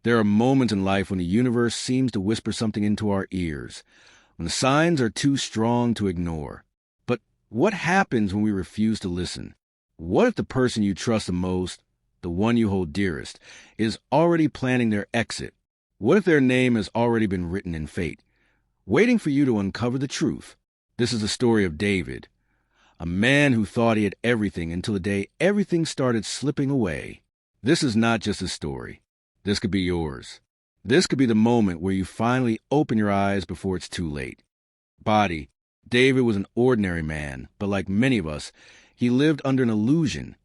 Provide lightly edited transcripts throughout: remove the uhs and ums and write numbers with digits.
There are moments in life when the universe seems to whisper something into our ears, when the signs are too strong to ignore. But what happens when we refuse to listen? What if the person you trust the most, the one you hold dearest, is already planning their exit? What if their name has already been written in fate, waiting for you to uncover the truth? This is the story of David, a man who thought he had everything until the day everything started slipping away. This is not just a story. This could be yours. This could be the moment where you finally open your eyes before it's too late. David was an ordinary man, but like many of us, he lived under an illusion.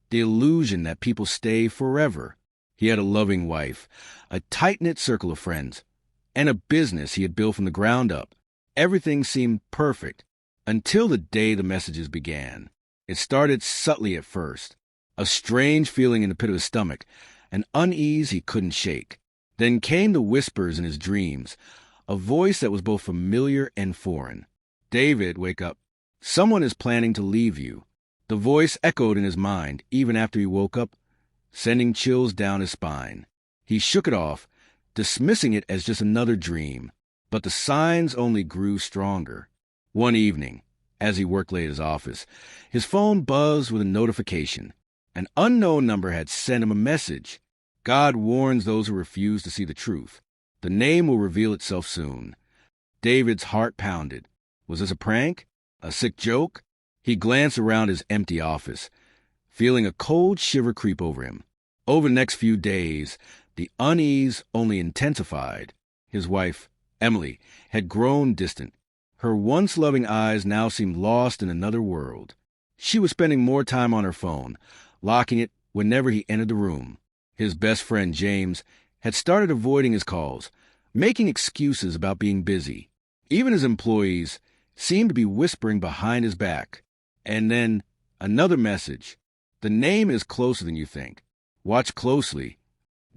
The illusion that people stay forever. He had a loving wife, a tight-knit circle of friends, and a business he had built from the ground up. Everything seemed perfect until the day the messages began. It started subtly at first, a strange feeling in the pit of his stomach, an unease he couldn't shake. Then came the whispers in his dreams, a voice that was both familiar and foreign. "David, wake up. Someone is planning to leave you." The voice echoed in his mind even after he woke up, sending chills down his spine. He shook it off, dismissing it as just another dream. But the signs only grew stronger. One evening, as he worked late at his office, his phone buzzed with a notification. An unknown number had sent him a message. God warns those who refuse to see the truth. The name will reveal itself soon. David's heart pounded. Was this a prank? A sick joke? He glanced around his empty office, feeling a cold shiver creep over him. Over the next few days, the unease only intensified. His wife, Emily, had grown distant. Her once loving eyes now seemed lost in another world. She was spending more time on her phone, locking it whenever he entered the room. His best friend, James, had started avoiding his calls, making excuses about being busy. Even his employees seemed to be whispering behind his back. And then another message. "The name is closer than you think. Watch closely."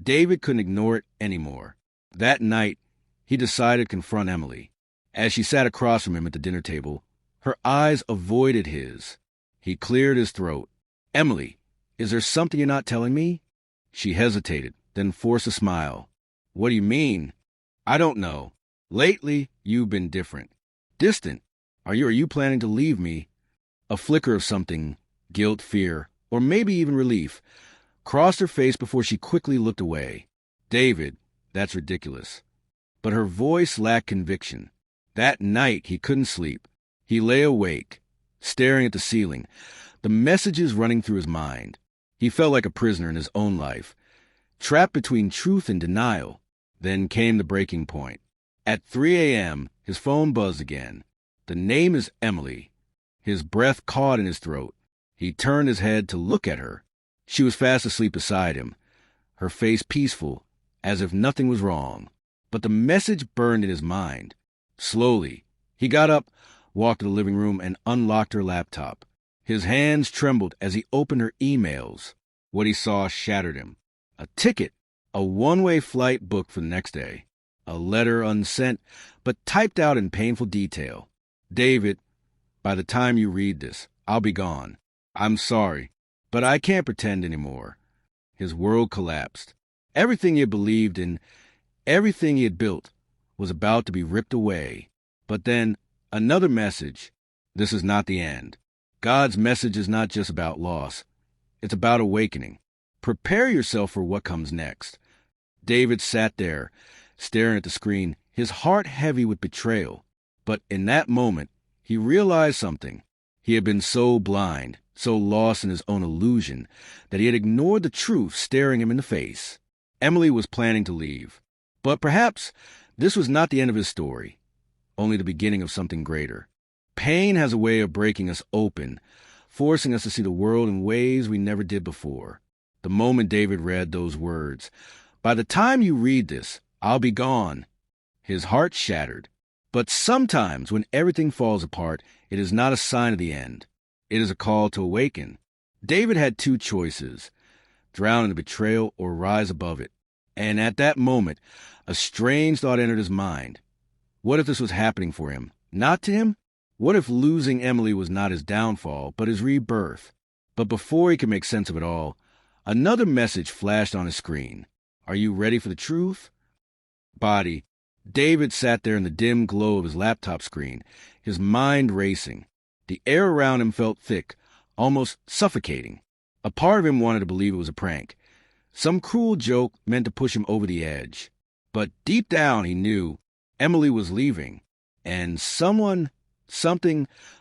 David couldn't ignore it anymore. That night, he decided to confront Emily. As she sat across from him at the dinner table, her eyes avoided his. He cleared his throat. "Emily, is there something you're not telling me?" She hesitated, then forced a smile. "What do you mean?" "I don't know. Lately, you've been different. Distant. Are you planning to leave me?" A flicker of something, guilt, fear, or maybe even relief, crossed her face before she quickly looked away. "David, that's ridiculous." But her voice lacked conviction. That night, he couldn't sleep. He lay awake, staring at the ceiling, the messages running through his mind. He felt like a prisoner in his own life, trapped between truth and denial. Then came the breaking point. At 3 a.m., his phone buzzed again. The name is Emily. His breath caught in his throat. He turned his head to look at her. She was fast asleep beside him, her face peaceful, as if nothing was wrong. But the message burned in his mind. Slowly, he got up, walked to the living room, and unlocked her laptop. His hands trembled as he opened her emails. What he saw shattered him. A ticket, a one-way flight booked for the next day. A letter unsent, but typed out in painful detail. "David, by the time you read this, I'll be gone. I'm sorry, but I can't pretend anymore." His world collapsed. Everything he had believed in, everything he had built, was about to be ripped away. But then, another message. This is not the end. God's message is not just about loss. It's about awakening. Prepare yourself for what comes next. David sat there, staring at the screen, his heart heavy with betrayal. But in that moment, he realized something. He had been so blind, so lost in his own illusion, that he had ignored the truth staring him in the face. Emily was planning to leave. But perhaps this was not the end of his story, only the beginning of something greater. Pain has a way of breaking us open, forcing us to see the world in ways we never did before. The moment David read those words, "By the time you read this, I'll be gone," his heart shattered. But sometimes when everything falls apart, it is not a sign of the end. It is a call to awaken. David had two choices: drown in the betrayal or rise above it. And at that moment, a strange thought entered his mind. What if this was happening for him, not to him? What if losing Emily was not his downfall, but his rebirth? But before he could make sense of it all, another message flashed on his screen. Are you ready for the truth? Body. David sat there in the dim glow of his laptop screen, his mind racing. The air around him felt thick, almost suffocating. A part of him wanted to believe it was a prank, some cruel joke meant to push him over the edge. But deep down he knew Emily was leaving, and something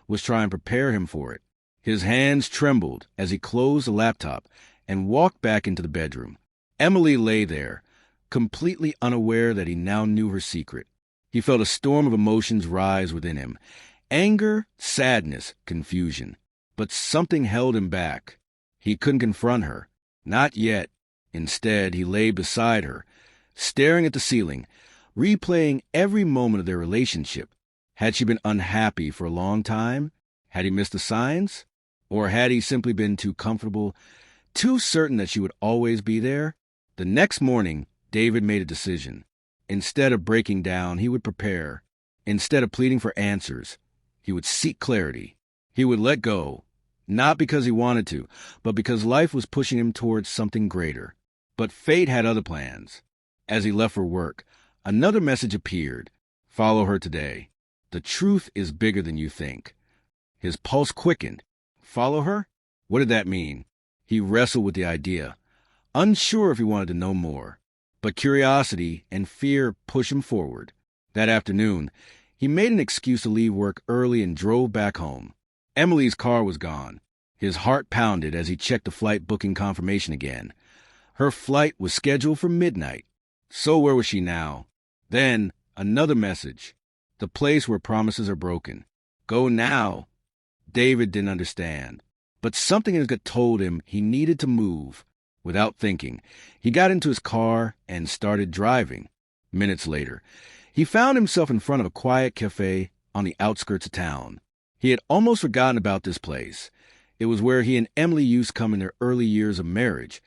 was trying to prepare him for it. His hands trembled as he closed the laptop and walked back into the bedroom. Emily lay there, completely unaware that he now knew her secret. He felt a storm of emotions rise within him. Anger, sadness, confusion. But something held him back. He couldn't confront her. Not yet. Instead, he lay beside her, staring at the ceiling, replaying every moment of their relationship. Had she been unhappy for a long time? Had he missed the signs? Or had he simply been too comfortable, too certain that she would always be there? The next morning, David made a decision. Instead of breaking down, he would prepare. Instead of pleading for answers, he would seek clarity. He would let go, not because he wanted to, but because life was pushing him towards something greater. But fate had other plans. As he left for work, another message appeared. Follow her today. The truth is bigger than you think. His pulse quickened. Follow her? What did that mean? He wrestled with the idea, unsure if he wanted to know more. But curiosity and fear pushed him forward. That afternoon, he made an excuse to leave work early and drove back home. Emily's car was gone. His heart pounded as he checked the flight booking confirmation again. Her flight was scheduled for midnight. So where was she now? Then, another message. The place where promises are broken. Go now. David didn't understand. But something in his gut told him he needed to move. Without thinking, he got into his car and started driving. Minutes later, he found himself in front of a quiet cafe on the outskirts of town. He had almost forgotten about this place. It was where he and Emily used to come in their early years of marriage,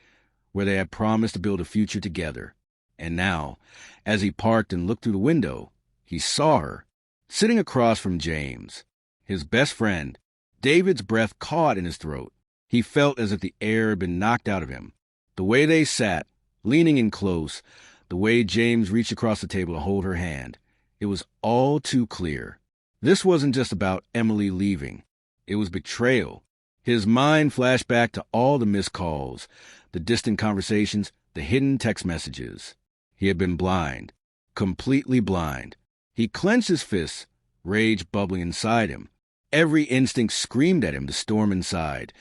where they had promised to build a future together. And now, as he parked and looked through the window, he saw her, sitting across from James, his best friend. David's breath caught in his throat. He felt as if the air had been knocked out of him. The way they sat, leaning in close, the way James reached across the table to hold her hand, it was all too clear. This wasn't just about Emily leaving. It was betrayal. His mind flashed back to all the missed calls, the distant conversations, the hidden text messages. He had been blind, completely blind. He clenched his fists, rage bubbling inside him. Every instinct screamed at him to storm inside,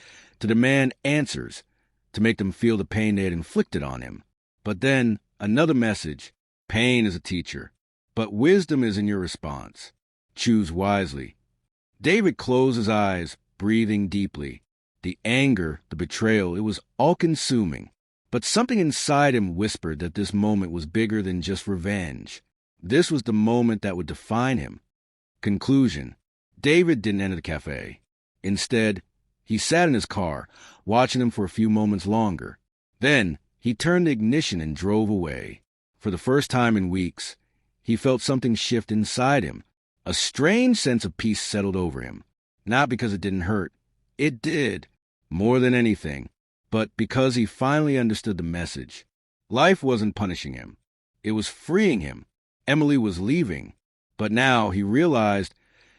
to demand answers, to make them feel the pain they had inflicted on him. But then, another message. Pain is a teacher, but wisdom is in your response. Choose wisely. David closed his eyes, breathing deeply. The anger, the betrayal, it was all-consuming. But something inside him whispered that this moment was bigger than just revenge. This was the moment that would define him. Conclusion. David didn't enter the cafe. Instead, he sat in his car, watching him for a few moments longer. Then, he turned the ignition and drove away. For the first time in weeks, he felt something shift inside him. A strange sense of peace settled over him. Not because it didn't hurt. It did, more than anything. But because he finally understood the message. Life wasn't punishing him. It was freeing him. Emily was leaving. But now he realized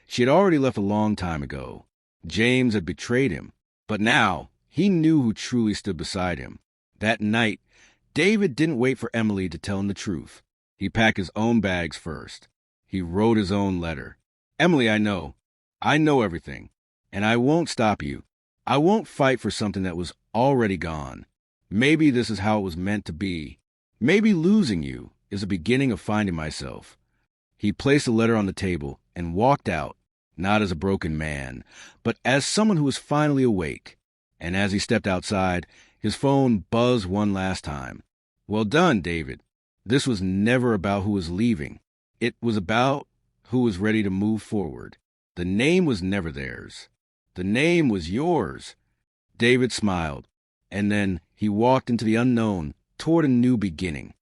she had already left a long time ago. James had betrayed him. But now he knew who truly stood beside him. That night, David didn't wait for Emily to tell him the truth. He packed his own bags first. He wrote his own letter. Emily, I know everything. And I won't stop you. I won't fight for something that was already gone. Maybe this is how it was meant to be. Maybe losing you is the beginning of finding myself. He placed the letter on the table and walked out, not as a broken man, but as someone who was finally awake. And as he stepped outside, his phone buzzed one last time. Well done, David. This was never about who was leaving. It was about who was ready to move forward. The name was never theirs. The name was yours. David smiled, and then he walked into the unknown toward a new beginning.